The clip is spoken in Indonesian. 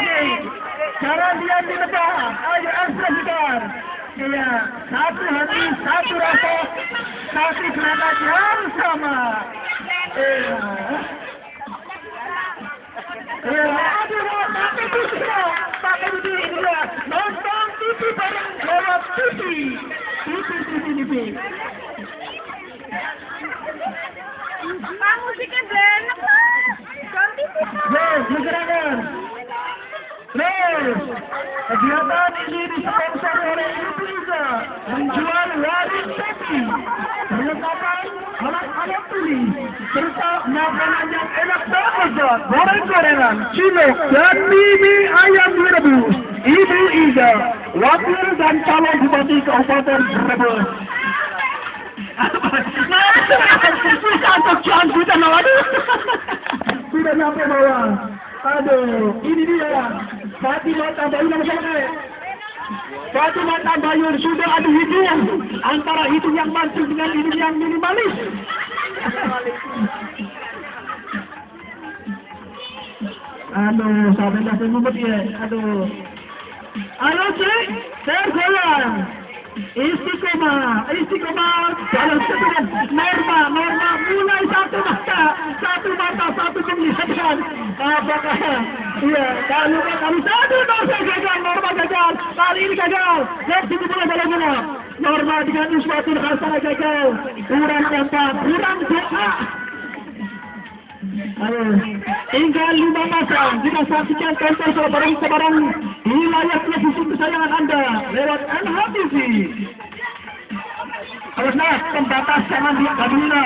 lagi. Jangan diam di depan. Ayo ekspresikan. Iya, satu hati, satu rasa, satu semangat yang sama. Iya. Iya, aduh, pakai TV dia. Nonton TV bareng lewat TV. TV. Bang, musiknya enak lah. Ganti sih. Yes, digerakkan. Terus, kegiatan ini disponsor oleh Indonesia menjual waring sapi, perlengkapan alat-alat tulis, serta makanan yang enak dan lezat, goreng-gorengan, cilok, dan mie ayam direbus. Ibu Ida, wakil dan calon bupati Kabupaten Brebes. Sudah nyampe bawah. Aduh, ini dia. Fatimah Tabayun nama siapa? Fatimah Tabayun sudah ada hidung antara hidung yang mancung dengan hidung yang minimalis. Aduh, sampai dah semut ya. Aduh. Halo cik, tergoyang. Istiqomah, dalam sebulan norma, mulai satu mata, satu penglihatan. Apakah, iya, kalau satu norma gagal, kali ini gagal, yang situ mulai dalam norma dengan uswatul hasanah gagal, kurang tempat, kurang doa. Ayo, tinggal 5 masa, kita saksikan konser sebarang wilayah televisi kesayangan Anda lewat NHTV. Harusnya pembatas jangan diakabina.